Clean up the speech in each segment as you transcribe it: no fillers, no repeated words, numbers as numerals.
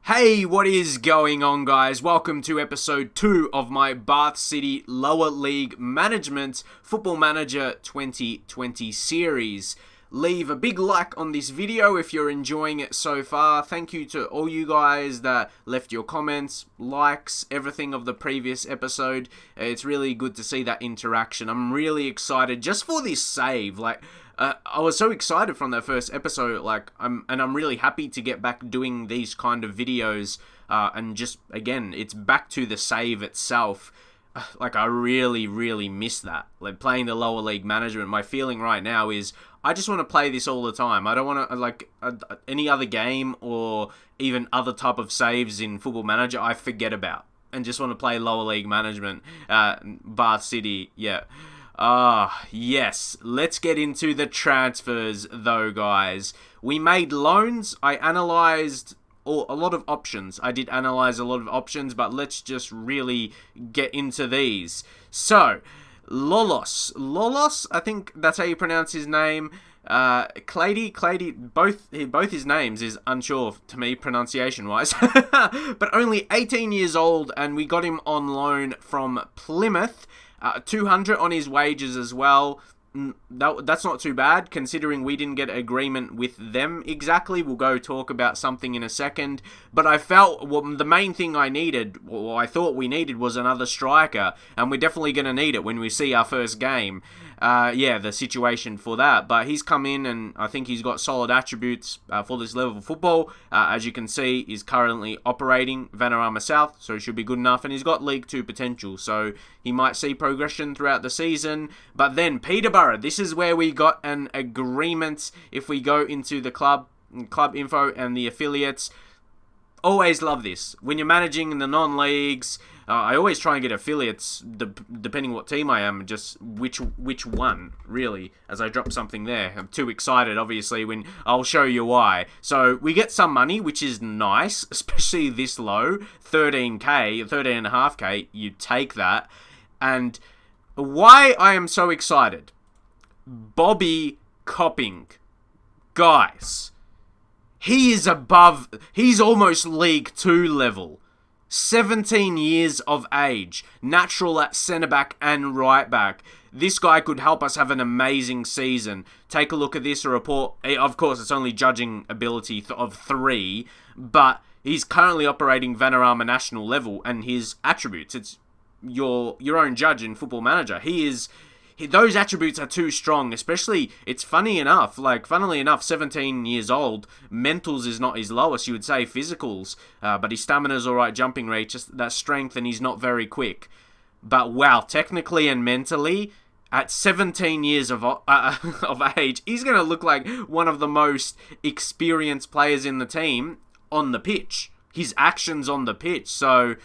Hey, what is going on, guys? Welcome to episode 2 of my Bath City Lower League Management Football Manager 2020 series. Leave a big like on this video if you're enjoying it so far. Thank you to all you guys that left your comments, likes, everything of the previous episode. It's really good to see that interaction. I'm really excited just for this save. I was so excited from that first episode, I'm really happy to get back doing these kind of videos, and just, again, it's back to the save itself. I really miss that. Playing the lower league management, my feeling right now is, I just want to play this all the time. I don't want to, any other game or even other type of saves in Football Manager, I forget about. And just want to play lower league management, Bath City, yeah. Yes. Let's get into the transfers, though, guys. We made loans. I analysed a lot of options. I did analyse a lot of options, but let's just really get into these. So, Lolos, I think that's how you pronounce his name. Clady, both his names is unsure to me pronunciation-wise. But only 18 years old, and we got him on loan from Plymouth. 200 on his wages as well. That's not too bad, considering we didn't get agreement with them exactly. We'll go talk about something in a second. But I felt the main thing I thought we needed was another striker. And we're definitely going to need it when we see our first game. The situation for that. But he's come in and I think he's got solid attributes for this level of football. As you can see, he's currently operating Vanarama South, so he should be good enough. And he's got League 2 potential, so he might see progression throughout the season. But then Peterborough, this is where we got an agreement. If we go into the club info and the affiliates, always love this. When you're managing in the non-leagues, I always try and get affiliates, depending what team I am, just which one, really, as I drop something there. I'm too excited, obviously, when I'll show you why. So, we get some money, which is nice, especially this low, 13.5k, you take that. And why I am so excited, Bobby Copping, guys, he's almost League 2 level. 17 years of age, natural at centre-back and right-back. This guy could help us have an amazing season. Take a look at this report. Of course, it's only judging ability of 3, but he's currently operating Vanarama national level, and his attributes, it's your own judge in Football Manager. Those attributes are too strong, especially, it's funnily enough, 17 years old, mentals is not his lowest, you would say physicals, but his stamina's alright, jumping rate, just that strength, and he's not very quick. But wow, technically and mentally, at 17 years of age, he's going to look like one of the most experienced players in the team on the pitch. His actions on the pitch, so,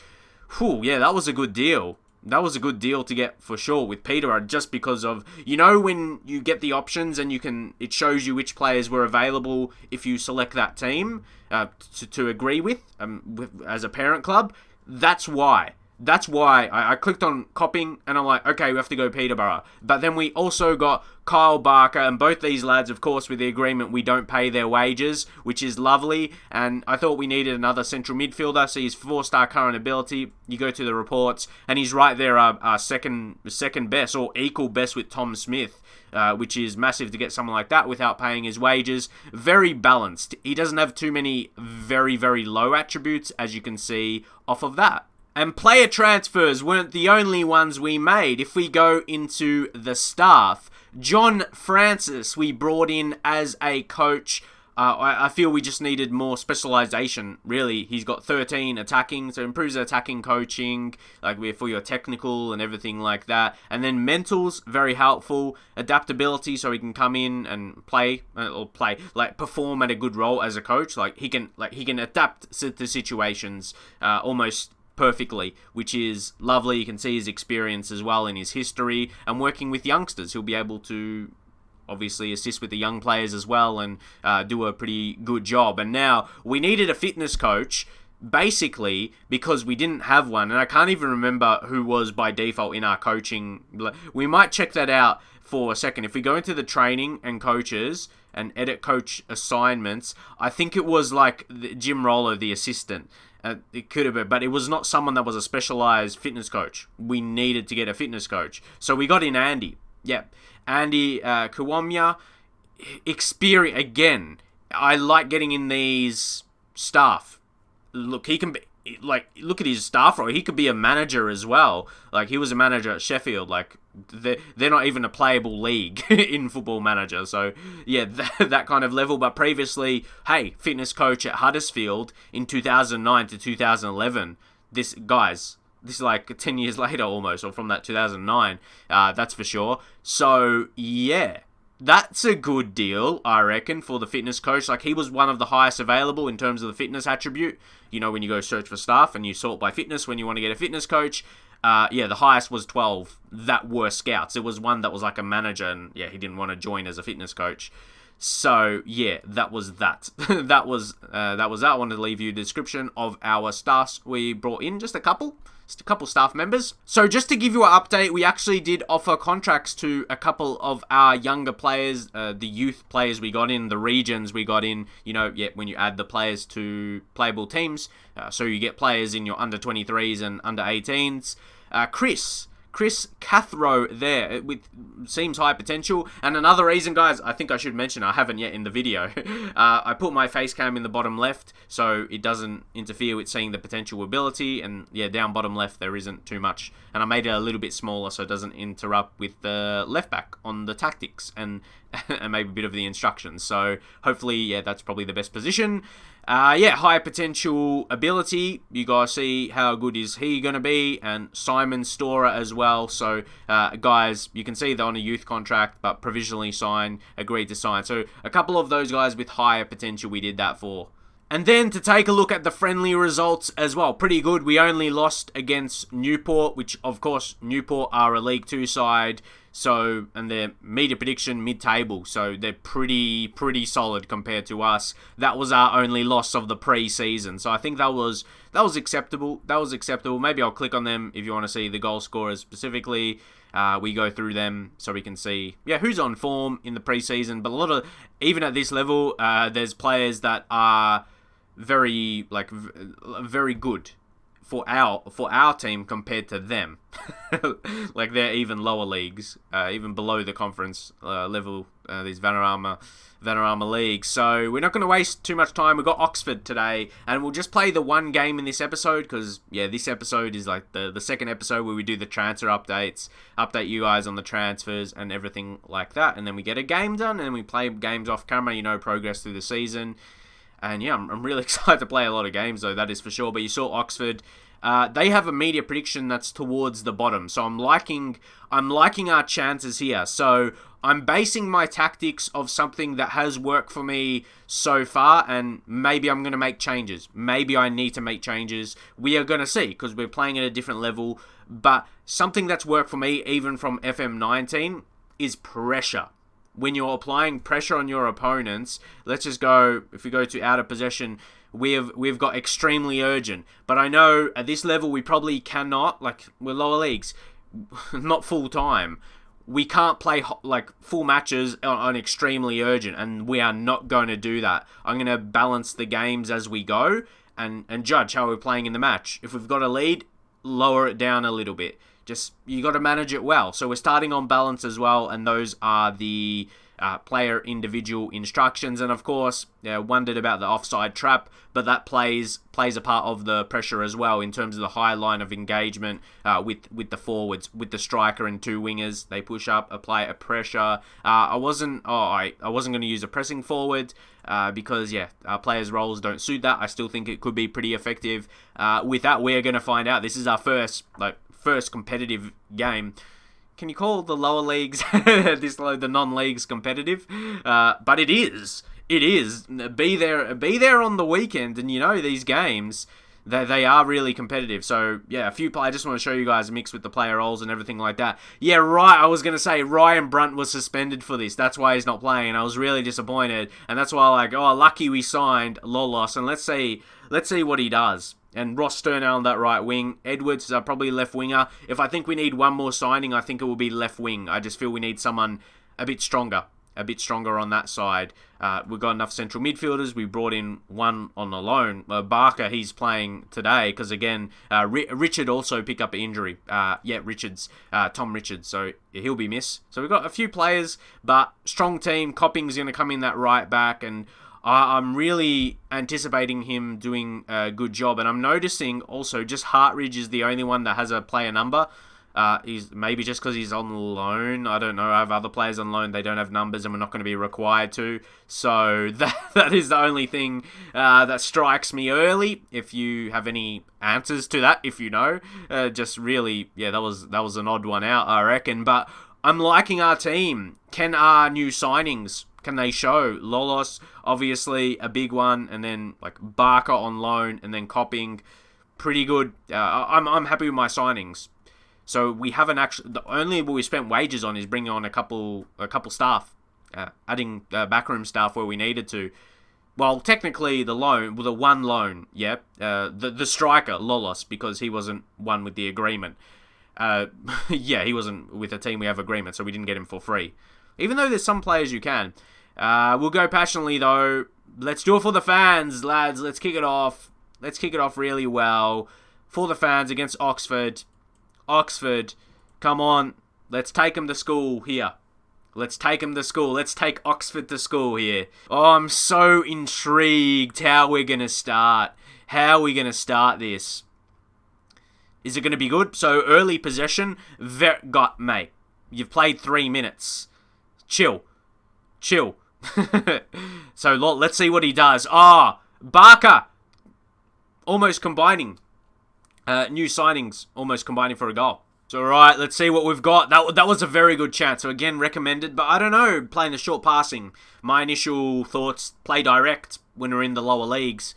that was a good deal. That was a good deal to get for sure with Peterborough, just because of, when you get the options and it shows you which players were available if you select that team to agree with as a parent club. That's why I clicked on Copping and I'm like, okay, we have to go Peterborough. But then we also got Kyle Barker, and both these lads, of course, with the agreement, we don't pay their wages, which is lovely. And I thought we needed another central midfielder, so he's 4-star current ability. You go to the reports, and he's right there, our second best, or equal best with Tom Smith, which is massive to get someone like that without paying his wages. Very balanced. He doesn't have too many very, very low attributes, as you can see off of that. And player transfers weren't the only ones we made. If we go into the staff, John Francis we brought in as a coach. I feel we just needed more specialization, really. He's got 13 attacking, so improves attacking coaching, for your technical and everything like that. And then mentals, very helpful. Adaptability, so he can come in and perform at a good role as a coach. He can adapt to situations almost perfectly, which is lovely. You can see his experience as well in his history, and working with youngsters, he'll be able to obviously assist with the young players as well and do a pretty good job. And now we needed a fitness coach, basically because we didn't have one, and I can't even remember who was by default in our coaching. We might check that out for a second. If we go into the training and coaches, and edit coach assignments. I think it was like Jim Rollo, the assistant. It could have been, but it was not someone that was a specialized fitness coach. We needed to get a fitness coach. So we got in Andy. Yep. Andy Kawamya. Experience again. I like getting in these staff. Look, he can be like, look at his staff role. He could be a manager as well. Like, he was a manager at Sheffield. Like, they're not even a playable league in Football Manager. So yeah, that kind of level. But previously, hey, fitness coach at Huddersfield in 2009 to 2011. This is like 10 years later almost, or from that 2009. That's for sure. So yeah. That's a good deal, I reckon, for the fitness coach. Like, he was one of the highest available in terms of the fitness attribute. You know, when you go search for staff and you sort by fitness when you want to get a fitness coach. Yeah, the highest was 12 that were scouts. It was one that was like a manager, and yeah, he didn't want to join as a fitness coach. So yeah, that was that. that was that. I wanted to leave you a description of our staffs we brought in, just a couple staff members. So just to give you an update, we actually did offer contracts to a couple of our younger players, the youth players we got in, the regions we got in, you know, yeah, when you add the players to playable teams. So you get players in your under 23s and under 18s. Chris Cathro there, with seems high potential. And another reason, guys, I think I should mention, I haven't yet in the video, I put my face cam in the bottom left so it doesn't interfere with seeing the potential ability, and yeah, down bottom left there isn't too much, and I made it a little bit smaller so it doesn't interrupt with the left back on the tactics and maybe a bit of the instructions. So hopefully, yeah, that's probably the best position. Yeah, high potential ability. You guys see how good is he going to be, and Simon Storer as well. So, guys, you can see they're on a youth contract, but provisionally signed, agreed to sign. So, a couple of those guys with higher potential we did that for. And then to take a look at the friendly results as well. Pretty good. We only lost against Newport, which, of course, Newport are a League 2 side. So, and their media prediction mid-table. So, they're pretty solid compared to us. That was our only loss of the pre-season. So, I think that was acceptable. That was acceptable. Maybe I'll click on them if you want to see the goal scorers specifically. We go through them so we can see, yeah, who's on form in the pre-season. But a lot of, even at this level, there's players that are very good for our team compared to them. Like, they're even lower leagues, even below the conference level, these Vanarama leagues. So we're not going to waste too much time. We've got Oxford today, and we'll just play the one game in this episode because, yeah, this episode is like the second episode where we do the transfer updates, update you guys on the transfers and everything like that, and then we get a game done, and then we play games off camera, you know, progress through the season. And yeah, I'm really excited to play a lot of games, though, that is for sure. But you saw Oxford. They have a media prediction that's towards the bottom. So I'm liking our chances here. So I'm basing my tactics of something that has worked for me so far, and maybe I'm going to make changes. Maybe I need to make changes. We are going to see, because we're playing at a different level. But something that's worked for me, even from FM19, is pressure. When you're applying pressure on your opponents, let's just go, if we go to out of possession, we've got extremely urgent. But I know at this level we probably cannot, like, we're lower leagues, not full time. We can't play like full matches on extremely urgent, and we are not going to do that. I'm going to balance the games as we go and judge how we're playing in the match. If we've got a lead, lower it down a little bit. Just, you got to manage it well. So we're starting on balance as well, and those are the player individual instructions. And of course, wondered about the offside trap, but that plays a part of the pressure as well in terms of the high line of engagement with the forwards, with the striker and two wingers. They push up, apply a pressure. I wasn't going to use a pressing forward because our players' roles don't suit that. I still think it could be pretty effective. With that, we're going to find out. This is our first competitive game. Can you call the lower leagues the non-leagues competitive? But it is. It is. Be there on the weekend, and you know these games, they are really competitive. So yeah, a few. I just want to show you guys a mix with the player roles and everything like that. Yeah, right. I was gonna say Ryan Brunt was suspended for this. That's why he's not playing, and I was really disappointed. And that's why lucky we signed Lolos, and let's see what he does. And Ross Sternell on that right wing. Edwards is probably left winger. If I think we need one more signing, I think it will be left wing. I just feel we need someone a bit stronger. a bit stronger on that side. We've got enough central midfielders. We brought in one on the loan. Barker, he's playing today because, again, Richard also picked up an injury. Tom Richards, so he'll be missed. So we've got a few players, but strong team. Copping's going to come in that right back, and I'm really anticipating him doing a good job. And I'm noticing also just Hartridge is the only one that has a player number. He's maybe just because he's on loan. I don't know. I have other players on loan. They don't have numbers, and we're not going to be required to. So that is the only thing that strikes me early. If you have any answers to that, if you know, just really, yeah, that was an odd one out, I reckon. But I'm liking our team. Can our new signings? Can they show? Lolos, obviously a big one, and then like Barker on loan, and then Copping, pretty good. I'm happy with my signings. So we haven't actually. The only what we spent wages on is bringing on a couple staff, adding backroom staff where we needed to. Well, technically the one loan, yeah, the striker Lolos, because he wasn't one with the agreement. Yeah, he wasn't with a team we have agreement, so we didn't get him for free. Even though there's some players you can. We'll go passionately though. Let's do it for the fans, lads. Let's kick it off. Let's kick it off really well for the fans against Oxford. Oxford, come on. Let's take them to school here. Let's take them to school. Let's take Oxford to school here. Oh, I'm so intrigued how we're going to start. How are we going to start this? Is it going to be good? So, early possession. Mate, you've played 3 minutes. Chill. So, let's see what he does. Barker. Almost combining. New signings almost combining for a goal. So, alright, let's see what we've got. That was a very good chance. So, again, recommended. But I don't know, playing the short passing. My initial thoughts, play direct when we're in the lower leagues.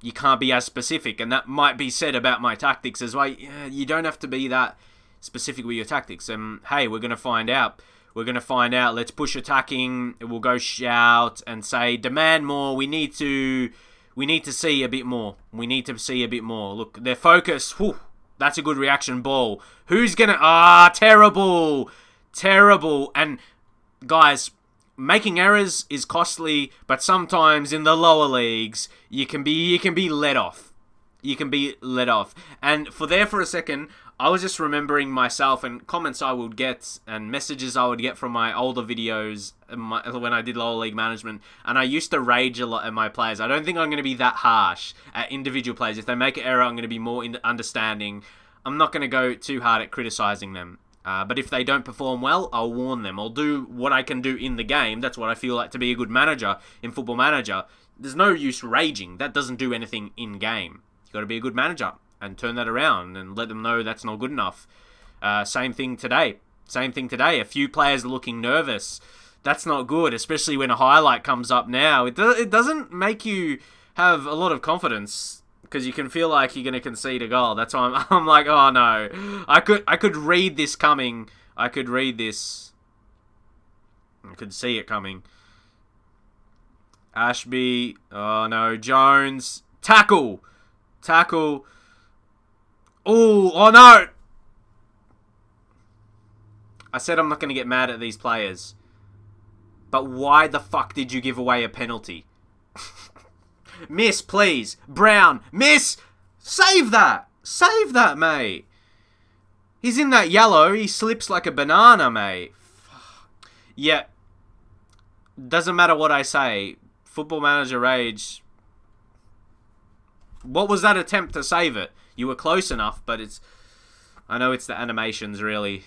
You can't be as specific. And that might be said about my tactics as well. You don't have to be that specific with your tactics. And, hey, we're going to find out. Let's push attacking. We'll go shout and say, demand more. We need to see a bit more. Look, their focus. Whew, that's a good reaction ball. Who's gonna... terrible. And, guys, making errors is costly, but sometimes in the lower leagues, you can be let off. And for a second, I was just remembering myself and comments I would get and messages I would get from my older videos when I did lower league management, and I used to rage a lot at my players. I don't think I'm going to be that harsh at individual players. If they make an error, I'm going to be more understanding. I'm not going to go too hard at criticizing them. But if they don't perform well, I'll warn them. I'll do what I can do in the game. That's what I feel like to be a good manager in Football Manager. There's no use raging. That doesn't do anything in game. You've got to be a good manager and turn that around and let them know that's not good enough. Same thing today. A few players are looking nervous. That's not good, especially when a highlight comes up now. It doesn't make you have a lot of confidence because you can feel like you're going to concede a goal. That's why I'm like, oh no. I could read this coming. I could see it coming. Ashby. Oh no. Jones. Tackle. Oh no! I said I'm not going to get mad at these players. But why the fuck did you give away a penalty? Miss, please. Brown. Miss! Save that! Mate. He's in that yellow. He slips like a banana, mate. Yeah. Doesn't matter what I say. Football Manager Rage. What was that attempt to save it? You were close enough, but I know it's the animations, really.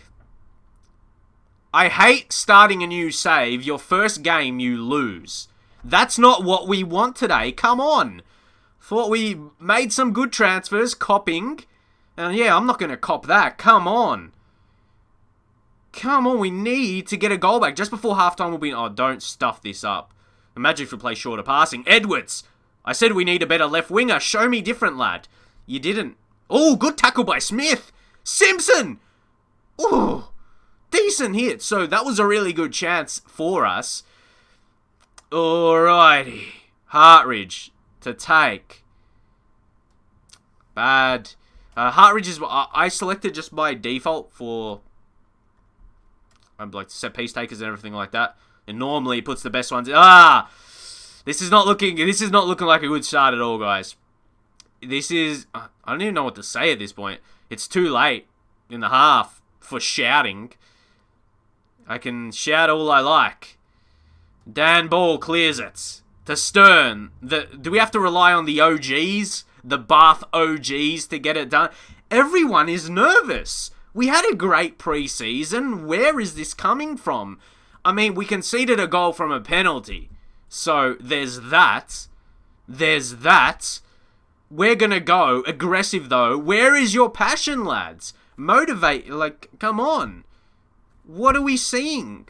I hate starting a new save. Your first game, you lose. That's not what we want today. Come on. Thought we made some good transfers, copping. And yeah, I'm not going to cop that. Come on. We need to get a goal back. Just before halftime, we'll be... Oh, don't stuff this up. Imagine if we play shorter passing. Edwards. I said we need a better left winger. Show me different, lad. You didn't. Oh, good tackle by Smith. Simpson. Oh, decent hit. So that was a really good chance for us. Alrighty. Hartridge to take. Bad. Hartridge is... I selected just by default for... like set piece takers and everything like that. And normally he puts the best ones in. This is not looking like a good start at all, guys. This is... I don't even know what to say at this point. It's too late in the half for shouting. I can shout all I like. Dan Ball clears it to Stern. Do we have to rely on the OGs? The Bath OGs to get it done? Everyone is nervous. We had a great preseason. Where is this coming from? I mean, we conceded a goal from a penalty. So, there's that. We're gonna go aggressive, though. Where is your passion, lads? Motivate. Like, come on. What are we seeing?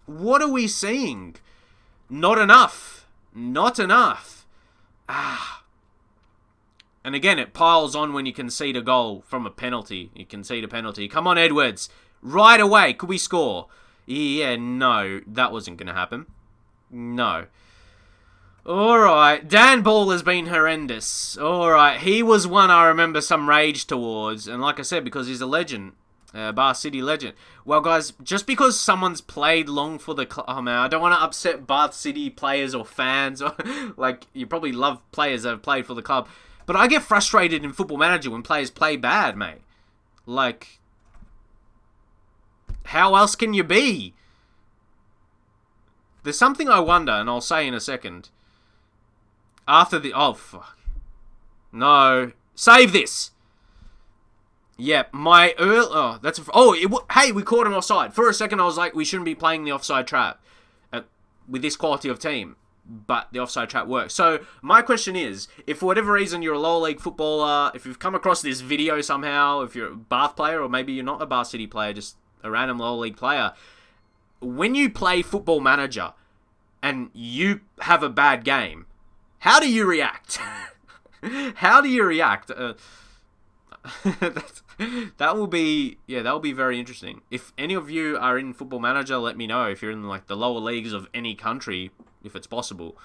Not enough. And again, it piles on when you concede a goal from a penalty. Come on, Edwards. Right away. Could we score? Yeah, no. That wasn't going to happen. No. Alright. Dan Ball has been horrendous. Alright. He was one I remember some rage towards. And like I said, because he's a legend. Bar City legend. Well, guys, just because someone's played long for the club... Oh, man, I don't want to upset Bath City players or fans. Or like, you probably love players that have played for the club. But I get frustrated in Football Manager when players play bad, mate. Like, how else can you be? There's something I wonder, and I'll say in a second. After the... Oh, fuck. No. Save this. Yeah, my... Oh, that's... Hey, we caught him offside. For a second, I was like, we shouldn't be playing the offside trap with this quality of team. But the offside trap works. So, my question is, if for whatever reason you're a lower league footballer, if you've come across this video somehow, if you're a Bath player, or maybe you're not a Bath City player, just a random lower league player, when you play Football Manager and you have a bad game, how do you react? How do you react? That will be very interesting. If any of you are in Football Manager, let me know. If you're in like the lower leagues of any country, if it's possible.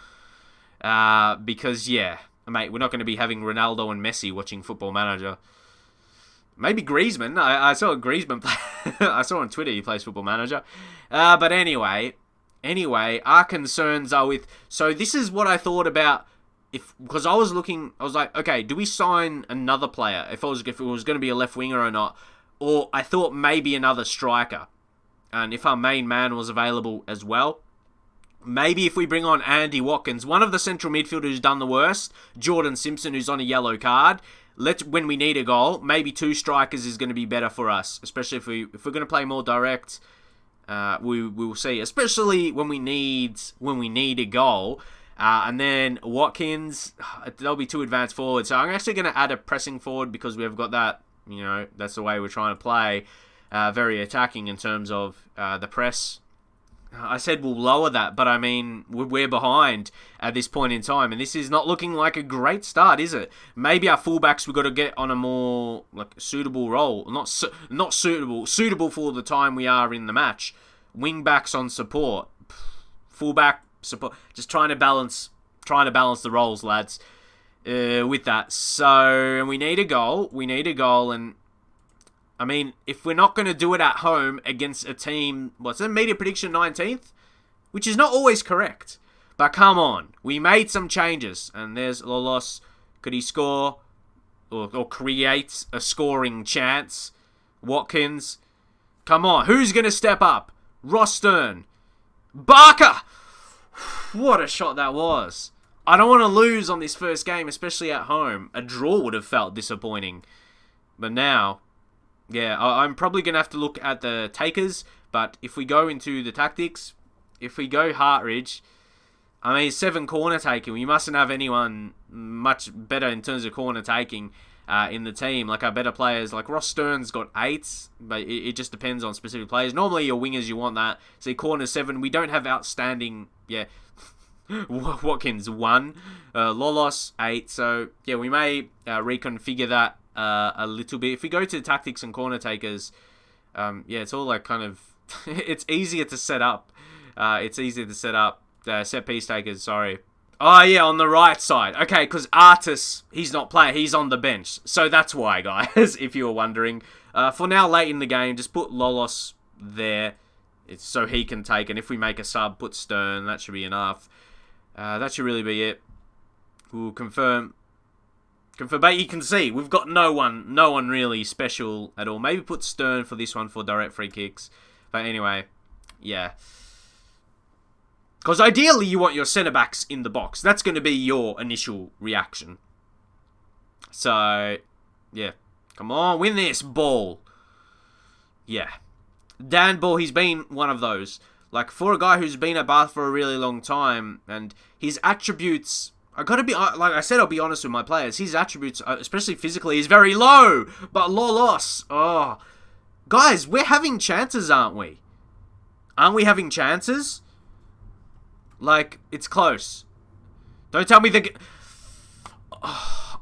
Because, yeah, mate, we're not going to be having Ronaldo and Messi watching Football Manager. Maybe Griezmann. I saw Griezmann play. I saw on Twitter he plays Football Manager. But anyway, our concerns are with... So this is what I thought about... Because I was like, okay, do we sign another player? If it was going to be a left winger or not. Or I thought maybe another striker. And if our main man was available as well. Maybe if we bring on Andy Watkins, one of the central midfielders who's done the worst, Jordan Simpson, who's on a yellow card. When we need a goal, maybe two strikers is going to be better for us, especially if we're going to play more direct. We will see, especially when we need a goal. And then Watkins, they'll be too advanced forward. So I'm actually going to add a pressing forward because we've got that. You know, that's the way we're trying to play. Very attacking in terms of the press. I said we'll lower that, but I mean, we're behind at this point in time, and this is not looking like a great start, is it? Maybe our fullbacks we've got to get on a more like suitable role, not suitable for the time we are in the match. Wingbacks on support, fullback support, just trying to balance the roles, lads. With that, so we need a goal, and I mean, if we're not going to do it at home against a team, what's the media prediction, 19th? Which is not always correct. But come on, we made some changes. And there's Lolos. Could he score or create a scoring chance? Watkins. Come on, who's going to step up? Ross Stern. Barker! What a shot that was. I don't want to lose on this first game, especially at home. A draw would have felt disappointing. But now... Yeah, I'm probably going to have to look at the takers, but if we go into the tactics, if we go Hartridge, I mean, 7 corner taking, we mustn't have anyone much better in terms of corner taking in the team. Like our better players, like Ross Stern's got 8, but it just depends on specific players. Normally your wingers, you want that. So corner 7, we don't have outstanding, Watkins 1, Lolos 8, so yeah, we may reconfigure that a little bit. If we go to tactics and corner takers, it's all like kind of... it's easier to set up. Set piece takers, sorry. Oh, yeah, on the right side. Okay, because Artis, he's not playing. He's on the bench. So that's why, guys, if you were wondering. For now, late in the game, just put Lolos there. It's so he can take, and if we make a sub, put Stern, that should be enough. That should really be it. We'll confirm. But you can see, we've got no one really special at all. Maybe put Stern for this one for direct free kicks. But anyway, yeah. Because ideally you want your centre-backs in the box. That's going to be your initial reaction. So, yeah. Come on, win this ball. Yeah. Dan Ball, he's been one of those. Like, for a guy who's been at Bath for a really long time, and his attributes... I gotta be... Like I said, I'll be honest with my players. His attributes, especially physically, is very low. But Lolos... Oh. Guys, we're having chances, aren't we? Aren't we having chances? Like, it's close. Don't tell me the...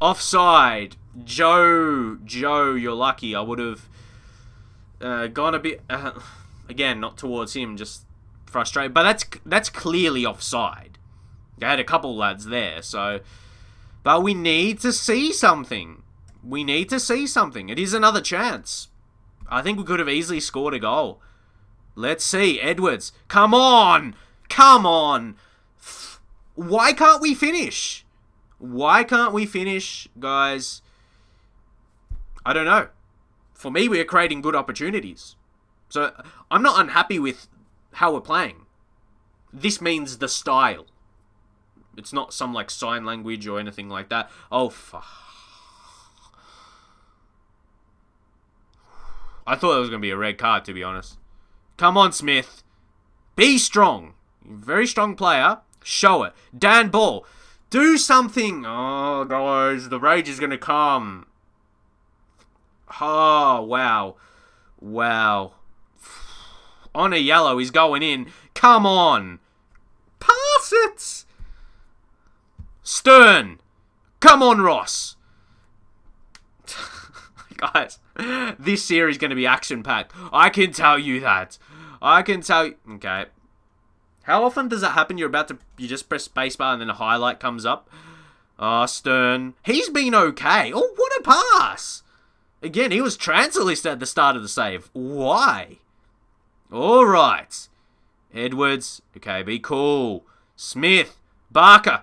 Offside. Joe, you're lucky. I would have gone a bit... again, not towards him, just frustrated. But that's clearly offside. I had a couple lads there, so... But we need to see something. We need to see something. It is another chance. I think we could have easily scored a goal. Let's see. Edwards. Come on! Come on! Why can't we finish? Why can't we finish, guys? I don't know. For me, we're creating good opportunities. So, I'm not unhappy with how we're playing. This means the style. It's not some, like, sign language or anything like that. Oh, fuck. I thought it was going to be a red card, to be honest. Come on, Smith. Be strong. Very strong player. Show it. Dan Ball. Do something. Oh, guys. The rage is going to come. Oh, wow. Wow. On a yellow. He's going in. Come on. Pass it. Stern. Come on, Ross. Guys, this series is going to be action-packed. I can tell you that. I can tell you... Okay. How often does that happen? You just press spacebar and then a highlight comes up. Stern. He's been okay. Oh, what a pass. Again, he was transfer listed at the start of the save. Why? All right. Edwards. Okay, be cool. Smith. Barker.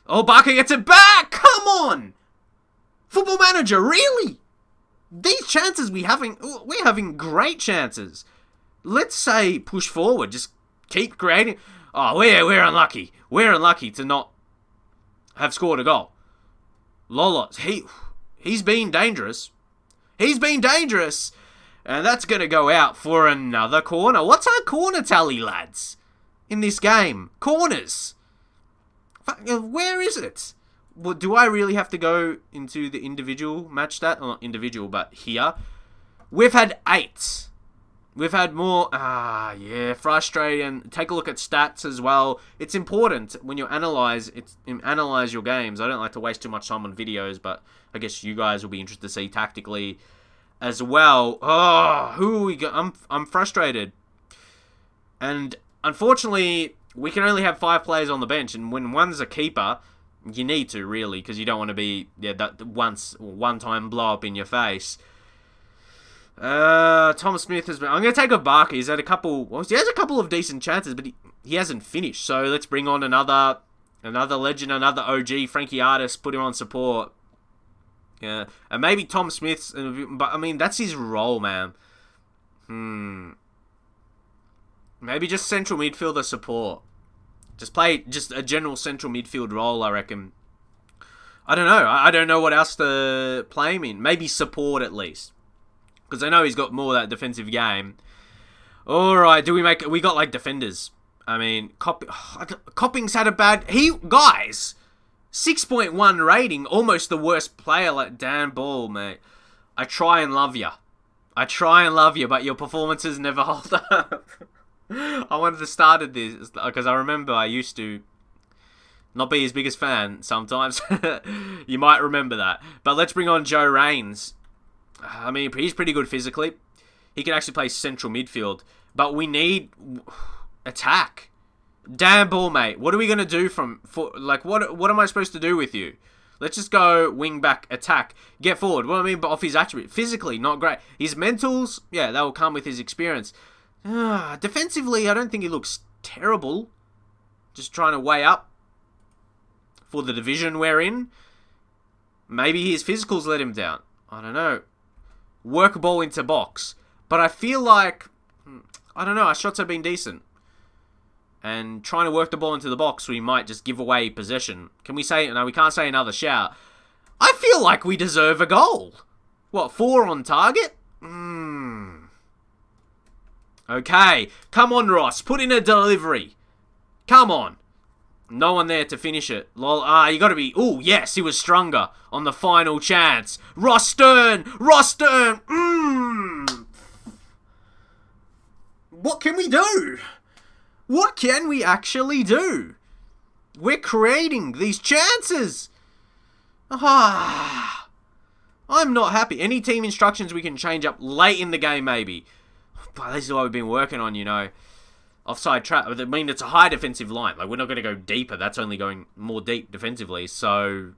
Oh, Barker gets it back. Come on. Football Manager, really? These chances we're having great chances. Let's say push forward. Just keep creating. Oh, we're unlucky. We're unlucky to not have scored a goal. Lolos, he's been dangerous. He's been dangerous. And that's going to go out for another corner. What's our corner tally, lads? In this game? Corners. Where is it? Well, do I really have to go into the individual match stat? Well, not individual, but here. We've had 8. We've had more. Yeah, frustrating. Take a look at stats as well. It's important when you analyze your games. I don't like to waste too much time on videos, but I guess you guys will be interested to see tactically as well. Oh, who are we I'm frustrated. And unfortunately, we can only have 5 players on the bench, and when one's a keeper, you need to, really, because you don't want to be that one-time blow up in your face. Thomas Smith has been... I'm going to take a Barker. He's had a couple... Well, he has a couple of decent chances, but he hasn't finished. So let's bring on another legend, another OG. Frankie Artis, put him on support. Yeah, and maybe Tom Smith's... But, I mean, that's his role, man. Maybe just central midfielder support. Just play just a general central midfield role, I reckon. I don't know. I don't know what else to play him in. Maybe support at least. Because I know he's got more of that defensive game. Alright, we got like defenders. I mean, Copping's had a bad... Guys! 6.1 rating. Almost the worst player like Dan Ball, mate. I try and love you. But your performances never hold up. I wanted to start at this because I remember I used to not be his biggest fan sometimes. You might remember that. But let's bring on Joe Raines. I mean, he's pretty good physically. He can actually play central midfield. But we need attack. Damn ball, mate. What are we going to do what am I supposed to do with you? Let's just go wing back, attack, get forward. What I mean off his attribute. Physically, not great. His mentals, yeah, that will come with his experience. Defensively, I don't think he looks terrible. Just trying to weigh up for the division we're in. Maybe his physicals let him down. I don't know. Work ball into box. But I feel like, I don't know, our shots have been decent. And trying to work the ball into the box, we might just give away possession. Can we say, no, we can't say another shout. I feel like we deserve a goal. What, 4 on target? Okay, come on, Ross, put in a delivery. Come on. No one there to finish it. Lol. You gotta be... Ooh, yes, he was stronger on the final chance. Ross Stern! Ross Stern! What can we do? What can we actually do? We're creating these chances. I'm not happy. Any team instructions we can change up late in the game, maybe. But this is what we've been working on, you know. Offside trap. I mean, it's a high defensive line. Like, we're not going to go deeper. That's only going more deep defensively. So,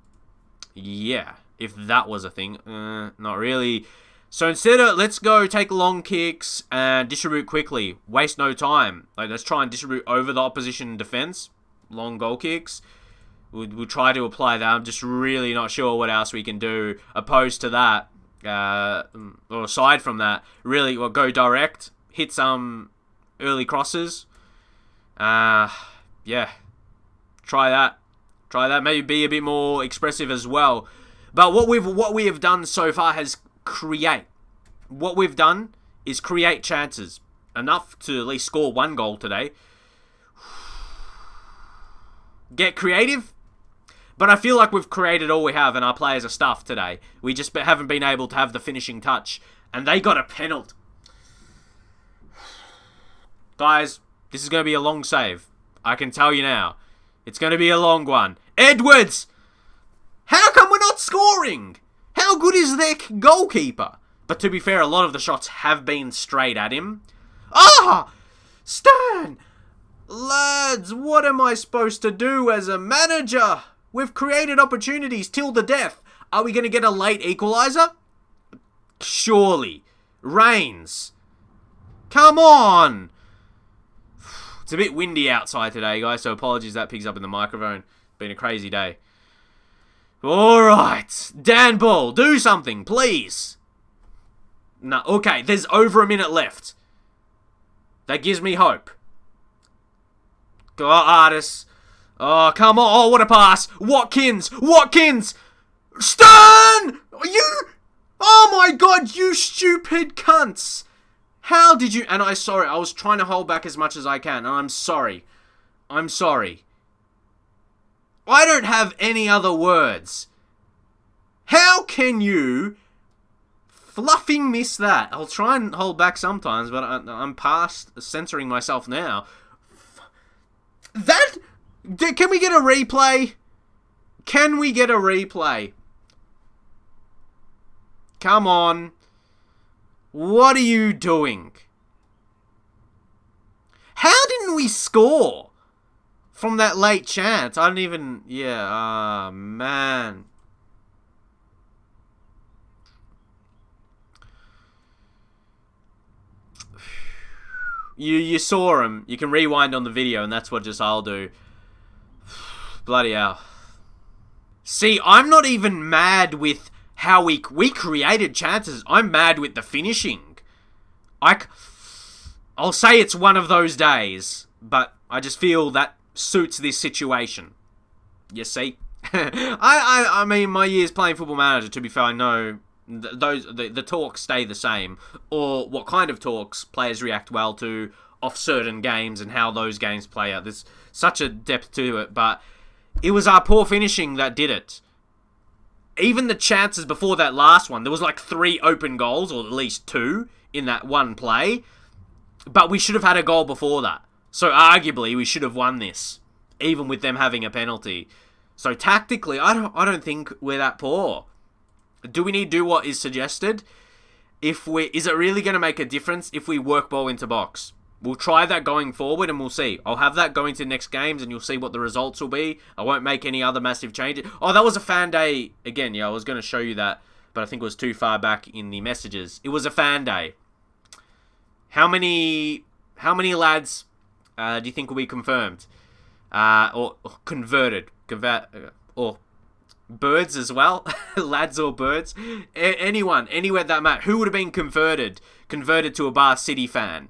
yeah. If that was a thing. Not really. So, instead of, let's go take long kicks and distribute quickly. Waste no time. Like, let's try and distribute over the opposition defense. Long goal kicks. We'll try to apply that. I'm just really not sure what else we can do opposed to that. Or aside from that. Really, we'll go direct. Hit some... early crosses. Yeah. Try that. Maybe be a bit more expressive as well. But what we have done so far has create. What we've done is create chances. Enough to at least score 1 goal today. Get creative. But I feel like we've created all we have and our players are stuffed today. We just haven't been able to have the finishing touch. And they got a penalty. Guys, this is going to be a long save. I can tell you now. It's going to be a long one. Edwards! How come we're not scoring? How good is their goalkeeper? But to be fair, a lot of the shots have been straight at him. Stan! Lads, what am I supposed to do as a manager? We've created opportunities till the death. Are we going to get a late equaliser? Surely. Reigns. Come on! It's a bit windy outside today, guys, so apologies that picks up in the microphone. Been a crazy day. Alright. Dan Ball, do something, please. No, okay, there's over a minute left. That gives me hope. Go, Artis. Oh, come on. Oh, what a pass. Watkins. Stern! You... Oh my god, you stupid cunts. How did you... And I was trying to hold back as much as I can. And I'm sorry. I don't have any other words. How can you fluffing miss that? I'll try and hold back sometimes, but I'm past censoring myself now. Can we get a replay? Come on. What are you doing? How didn't we score from that late chance? I don't even... Yeah, man. You saw him. You can rewind on the video, and that's what just I'll do. Bloody hell. See, I'm not even mad with how we created chances. I'm mad with the finishing. I'll say it's one of those days, but I just feel that suits this situation. You see? I mean, my years playing Football Manager, to be fair, I know the talks stay the same. Or what kind of talks players react well to off certain games and how those games play out. There's such a depth to it, but it was our poor finishing that did it. Even the chances before that last one, there was like 3 open goals, or at least 2 in that one play. But we should have had a goal before that. So arguably, we should have won this, even with them having a penalty. So tactically, I don't think we're that poor. Do we need to do what is suggested? Is it really going to make a difference if we work ball into box? We'll try that going forward and we'll see. I'll have that going to next games and you'll see what the results will be. I won't make any other massive changes. Oh, that was a fan day. Again, yeah, I was going to show you that, but I think it was too far back in the messages. It was a fan day. How many How many lads do you think will be confirmed? Or converted? Or birds as well? Lads or birds? Anyone, anywhere that matter. Who would have been converted to a Bar City fan?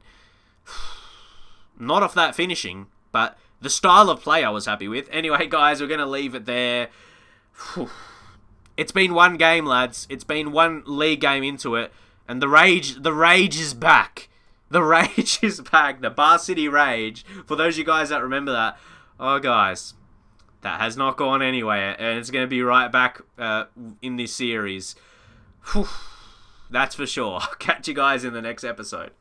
Not off that finishing, but the style of play I was happy with. Anyway, guys, we're going to leave it there. It's been one game, lads. It's been one league game into it, and the rage is back. The rage is back. The Bar City rage. For those of you guys that remember that, oh, guys, that has not gone anywhere, and it's going to be right back in this series. That's for sure. I'll catch you guys in the next episode.